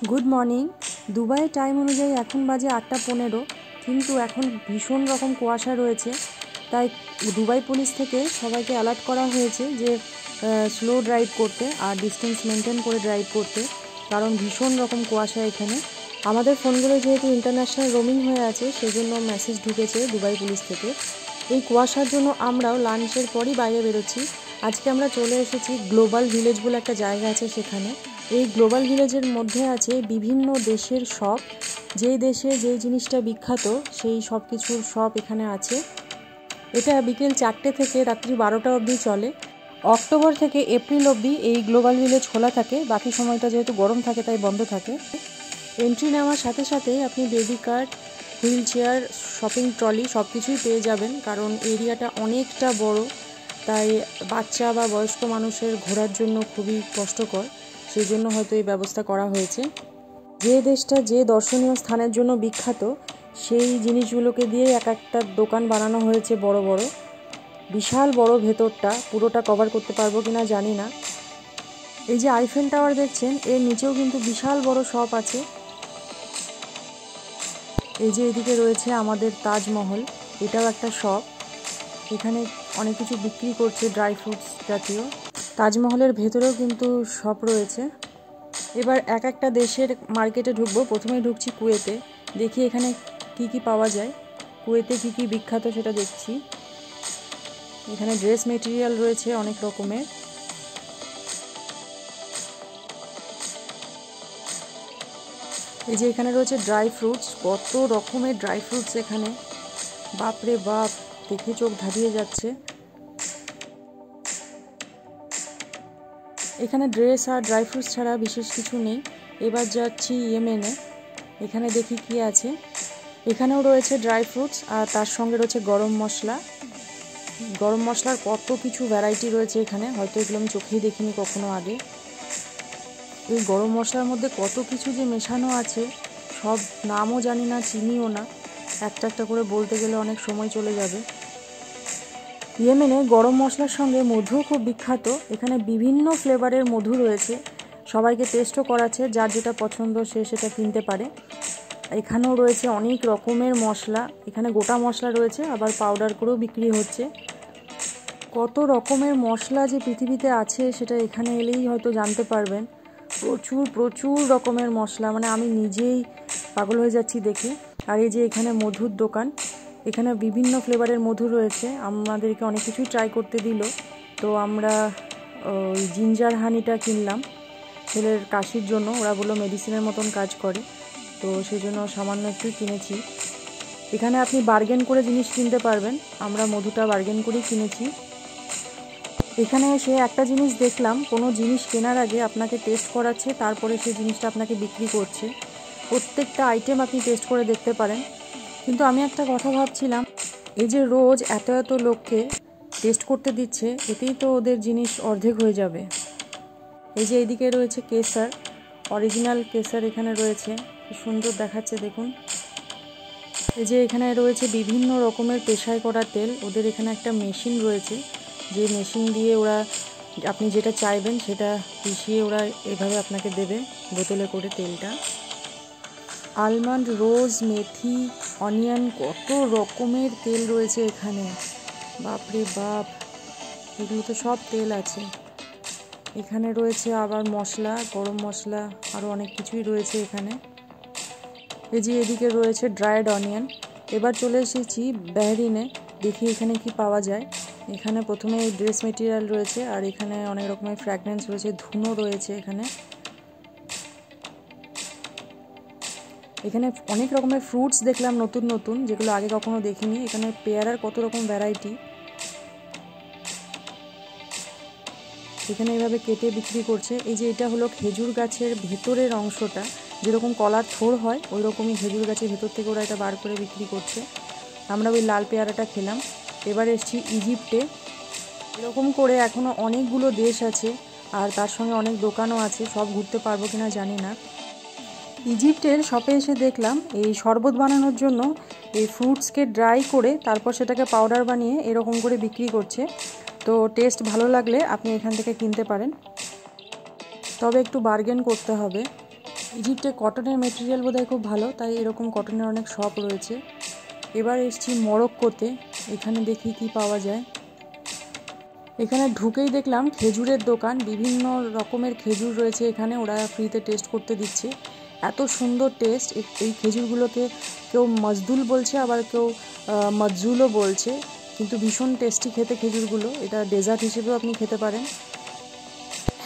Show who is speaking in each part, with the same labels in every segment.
Speaker 1: Good morning. Dubai time অনুযায়ী এখন বাজে 8:15, কিন্তু এখন ভীষণ রকম কুয়াশা রয়েছে। তাই দুবাই পুলিশ থেকে সবাইকে অ্যালার্ট করা হয়েছে যে স্লো ড্রাইভ করতে আর ডিস্টেন্স মেনটেন করে ড্রাইভ করতে, কারণ ভীষণ রকম কুয়াশা এখানে। আমাদের ফোনগুলো যেহেতু ইন্টারন্যাশনাল রোমিং হয়ে আছে, সেই জন্য মেসেজ ঢুকেছে দুবাই পুলিশ থেকে। এই কুয়াশার জন্য আমরাও লাঞ্চের পরই বাইরে বেরোচ্ছি। আজকে আমরা চলে এসেছি গ্লোবাল ভিলেজ বলে একটা জায়গা আছে সেখানে। এই গ্লোবাল ভিলেজের মধ্যে আছে বিভিন্ন দেশের শপ, যেই দেশে যেই জিনিসটা বিখ্যাত সেই সব কিছুর শপ এখানে আছে। এটা বিকেল 4টে থেকে রাত্রি 12টা অবধি চলে। অক্টোবর থেকে এপ্রিল অবধি এই গ্লোবাল ভিলেজ খোলা থাকে, বাকি সময়টা যেহেতু গরম থাকে তাই বন্ধ থাকে। এন্ট্রি নেওয়ার সাথে সাথে আপনি baby cart, wheel chair, shopping trolley সব কিছুই পেয়ে যাবেন, কারণ এরিয়াটা অনেকটা বড়, তাই বাচ্চা বা বয়স্ক মানুষের ঘোরার জন্য খুবই কষ্টকর, সেই জন্য হয়তো এই ব্যবস্থা করা হয়েছে। যে দেশটা যে দর্শনীয় স্থানের জন্য বিখ্যাত সেই জিনিসগুলোকে দিয়ে এক একটা দোকান বানানো হয়েছে বড় বড়, বিশাল বড়। ভেতরটা পুরোটা কভার করতে পারবো কিনা জানি না। এই যে আইফেল টাওয়ার দেখছেন, এর নিচেও কিন্তু বিশাল বড় শপ আছে। এই যে এদিকে রয়েছে আমাদের তাজমহল, এটাও একটা শপ। এখানে অনেক কিছু বিক্রি করছে, ড্রাই ফ্রুটস জাতীয়। তাজমহলের ভেতরেও কিন্তু শপ রয়েছে। এবার এক একটা দেশের মার্কেটে ঢুকবো। প্রথমেই ঢুকছি কুয়েতে, দেখি এখানে কি কি পাওয়া যায়, কুয়েতে কি কি বিখ্যাত সেটা দেখছি। এখানে ড্রেস মেটেরিয়াল রয়েছে অনেক রকমের। এই যে এখানে রয়েছে ড্রাই ফ্রুটস, কত রকমের ড্রাই ফ্রুটস এখানে, বাপরে বাপ, দেখে চোখ ধাঁধিয়ে যাচ্ছে। এখানে ড্রেস আর ড্রাই ফ্রুটস ছাড়া বিশেষ কিছু নেই। এবার যাচ্ছি ইয়েমেনে, এখানে দেখি কি আছে। এখানেও রয়েছে ড্রাই ফ্রুটস আর তার সঙ্গে রয়েছে গরম মশলা। গরম মশলার কত কিছু ভ্যারাইটি রয়েছে এখানে, হয়তো এগুলো আমি চোখেই দেখিনি কখনো আগে। এই গরম মশলার মধ্যে কত কিছু যে মেশানো আছে, সব নামও জানি না, চিনিও না। একটা একটা করে বলতে গেলে অনেক সময় চলে যাবে। ইয়েমেনে গরম মশলার সঙ্গে মধুও খুব বিখ্যাত। এখানে বিভিন্ন ফ্লেভারের মধু রয়েছে, সবাইকে টেস্টও করাচ্ছে, যার যেটা পছন্দ সে সেটা কিনতে পারে। এখানেও রয়েছে অনেক রকমের মশলা, এখানে গোটা মশলা রয়েছে, আবার পাউডার করেও বিক্রি হচ্ছে। কত রকমের মশলা যে পৃথিবীতে আছে সেটা এখানে এলেই হয়তো জানতে পারবেন। প্রচুর প্রচুর রকমের মশলা, মানে আমি নিজেই পাগল হয়ে যাচ্ছি দেখে। আর এই যে এখানে মধুর দোকান, এখানে বিভিন্ন ফ্লেভারের মধু রয়েছে। আমাদেরকে অনেক কিছুই ট্রাই করতে দিল, তো আমরা ওই জিঞ্জার হানিটা কিনলাম ছেলের কাশির জন্য। ওরা বললো মেডিসিনের মতন কাজ করে, তো সেই জন্য সামান্য একটুই কিনেছি। এখানে আপনি বার্গেন করে জিনিস কিনতে পারবেন, আমরা মধুটা বার্গেন করেই কিনেছি। এখানে এসে একটা জিনিস দেখলাম, কোনো জিনিস কেনার আগে আপনাকে টেস্ট করাচ্ছে, তারপরে সেই জিনিসটা আপনাকে বিক্রি করছে। প্রত্যেকটা আইটেম আপনি টেস্ট করে দেখতে পারেন। কিন্তু আমি একটা কথা ভাবছিলাম, এই যে রোজ এত এত লোককে টেস্ট করতে দিচ্ছে, এতেই তো ওদের জিনিস অর্ধেক হয়ে যাবে। এই যে এইদিকে রয়েছে কেসার, অরিজিনাল কেসার এখানে রয়েছে, কি সুন্দর দেখাচ্ছে দেখুন। এই যে এখানে রয়েছে বিভিন্ন রকমের পেশায় করা তেল, ওদের এখানে একটা মেশিন রয়েছে, যে মেশিন দিয়ে ওরা আপনি যেটা চাইবেন সেটা পিষিয়ে ওরা এভাবে আপনাকে দেবে বোতলে করে তেলটা। আলমন্ড, রোজ, মেথি, অনিয়ন, কত রকমের তেল রয়েছে এখানে, বাপরে বাপ, এগুলো তো সব তেল আছে। এখানে রয়েছে আবার মশলা, গরম মশলা, আরও অনেক কিছুই রয়েছে এখানে। এই যে এদিকে রয়েছে ড্রায়েড অনিয়ন। এবার চলে এসেছি বাহরিনে, দেখি এখানে কি পাওয়া যায়। এখানে প্রথমে ড্রেস মেটেরিয়াল রয়েছে, আর এখানে অনেক রকমের ফ্র্যাগরেন্স রয়েছে, ধুনো রয়েছে এখানে। এখানে অনেক রকমের ফ্রুটস দেখলাম নতুন নতুন, যেগুলো আগে কখনো দেখিনি। এখানে পেয়ারার কত রকম ভ্যারাইটি, এখানে এভাবে কেটে বিক্রি করছে। এই যে এটা হলো খেজুর গাছের ভেতরের অংশটা, যেরকম কলার থোড় হয় ওই রকমই খেজুর গাছের ভেতর থেকে ওরা এটা বার করে বিক্রি করছে। আমরা ওই লাল পেয়ারাটা খেলাম। এবার এসছি ইজিপ্টে। এরকম করে এখনও অনেকগুলো দেশ আছে, আর তার সঙ্গে অনেক দোকানও আছে, সব ঘুরতে পারবো কিনা জানি না। ইজিপ্টের শপে এসে দেখলাম এই শরবত বানানোর জন্য এই ফ্রুটসকে ড্রাই করে তারপর সেটাকে পাউডার বানিয়ে এরকম করে বিক্রি করছে। তো টেস্ট ভালো লাগলে আপনি এখান থেকে কিনতে পারেন, তবে একটু বার্গেন করতে হবে। ইজিপ্টে কটনের মেটেরিয়াল বোধহয় খুব ভালো, তাই এরকম কটনের অনেক শপ রয়েছে। এবার এসেছি মরক্কোতে, এখানে দেখি কি পাওয়া যায়। এখানে ঢুকেই দেখলাম খেজুরের দোকান, বিভিন্ন রকমের খেজুর রয়েছে এখানে, ওরা ফ্রিতে টেস্ট করতে দিচ্ছে। এত সুন্দর টেস্ট। এই খেজুরগুলোকে কেউ মজদুল বলছে, আবার কেউ মজজুলও বলছে, কিন্তু ভীষণ টেস্টি খেতে খেজুরগুলো। এটা ডেজার্ট হিসেবেও আপনি খেতে পারেন।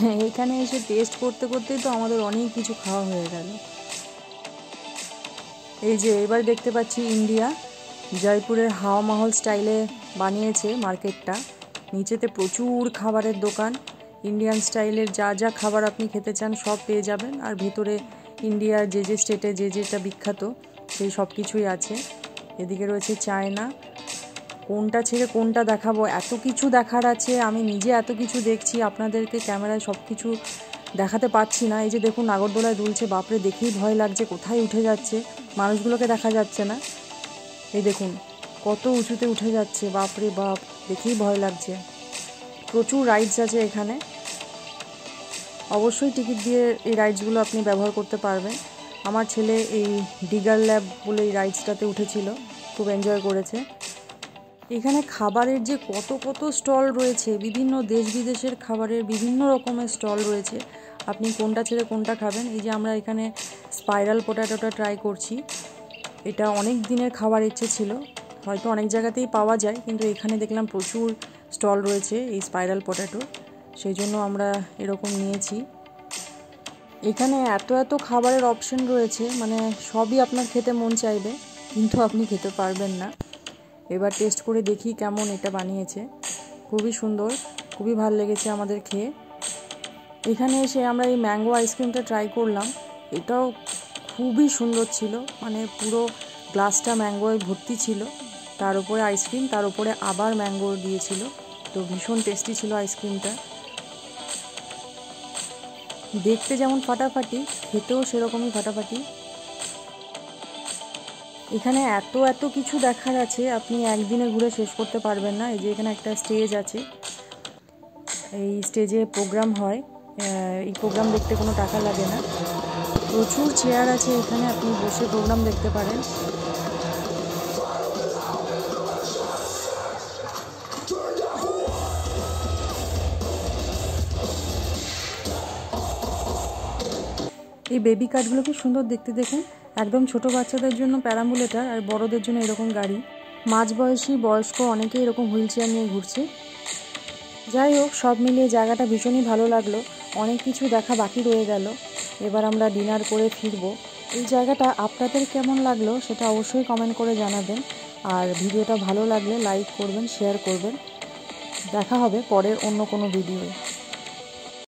Speaker 1: হ্যাঁ, এখানে এসে টেস্ট করতে করতেই তো আমাদের অনেক কিছু খাওয়া হয়ে গেল। এই যে এবার দেখতে পাচ্ছি ইন্ডিয়া, জয়পুরের হাওয়া মহল স্টাইলে বানিয়েছে মার্কেটটা। নিচেতে প্রচুর খাবারের দোকান, ইন্ডিয়ান স্টাইলের যা যা খাবার আপনি খেতে চান সব পেয়ে যাবেন। আর ভেতরে ইন্ডিয়ার যে যে স্টেটে যে যেটা বিখ্যাত সেই সব কিছুই আছে। এদিকে রয়েছে চায়না। কোনটা ছেড়ে কোনটা দেখাবো, এত কিছু দেখার আছে। আমি নিজে এত কিছু দেখছি, আপনাদেরকে ক্যামেরায় সব কিছু দেখাতে পারছি না। এই যে দেখুন নাগরদোলায় দুলছে, বাপরে দেখেই ভয় লাগছে, কোথায় উঠে যাচ্ছে, মানুষগুলোকে দেখা যাচ্ছে না। এই দেখুন কত উঁচুতে উঠে যাচ্ছে, বাপরে বাপ, দেখেই ভয় লাগছে। প্রচুর রাইডস আছে এখানে, অবশ্যই টিকিট দিয়ে এই রাইডসগুলো আপনি ব্যবহার করতে পারবেন। আমার ছেলে এই ডিগার ল্যাব বলে এই রাইডসটাতে উঠেছিল, খুব এনজয় করেছে। এখানে খাবারের যে কত কত স্টল রয়েছে, বিভিন্ন দেশ বিদেশের খাবারের বিভিন্ন রকমের স্টল রয়েছে। আপনি কোনটা ছেড়ে কোনটা খাবেন। এই যে আমরা এখানে স্পাইরাল পোটাটোটা ট্রাই করছি। এটা অনেক দিনের খাবার ইচ্ছে ছিল, হয়তো অনেক জায়গাতেই পাওয়া যায়, কিন্তু এখানে দেখলাম প্রচুর স্টল রয়েছে এই স্পাইরাল পোটাটো, সেই জন্য আমরা এরকম নিয়েছি। এখানে এত এত খাবারের অপশন রয়েছে, মানে সবই আপনার খেতে মন চাইবে, কিন্তু আপনি খেতে পারবেন না। এবার টেস্ট করে দেখি কেমন এটা বানিয়েছে। খুবই সুন্দর, খুবই ভালো লেগেছে আমাদের খেয়ে। এখানে এসে আমরা এই ম্যাঙ্গো আইসক্রিমটা ট্রাই করলাম, এটাও খুবই সুন্দর ছিল। মানে পুরো গ্লাসটা ম্যাঙ্গোয় ভর্তি ছিল, তার উপরে আইসক্রিম, তার উপরে আবার ম্যাঙ্গো দিয়েছিল। তো ভীষণ টেস্টি ছিল আইসক্রিমটা। দেখতে যেমন ফাটাফাটি, খেতেও সেরকমই ফাটাফাটি। এখানে এত এত কিছু দেখার আছে, আপনি একদিনে ঘুরে শেষ করতে পারবেন না। এই যে এখানে একটা স্টেজ আছে, এই স্টেজে প্রোগ্রাম হয়। এই প্রোগ্রাম দেখতে কোনো টাকা লাগে না। প্রচুর চেয়ার আছে এখানে, আপনি বসে প্রোগ্রাম দেখতে পারেন। এই বেবি কারগুলো কি সুন্দর দেখতে, দেখুন। একদম ছোট বাচ্চাদের জন্য প্যারাম্বুলেটার, আর বড়দের জন্য এরকম গাড়ি। মাঝবয়সী বয়স্ক অনেকেই এরকম হুইল চেয়ার নিয়ে ঘুরছে। যাই হোক, সব মিলিয়ে জায়গাটা ভীষণই ভালো লাগলো। অনেক কিছু দেখা বাকি রয়ে গেল, এবার আমরা ডিনার করে ফিরবো। এই জায়গাটা আপনাদের কেমন লাগলো সেটা অবশ্যই কমেন্ট করে জানাবেন। আর ভিডিওটা ভালো লাগলে লাইক করবেন, শেয়ার করবেন। দেখা হবে পরের অন্য কোনো ভিডিওয়ে।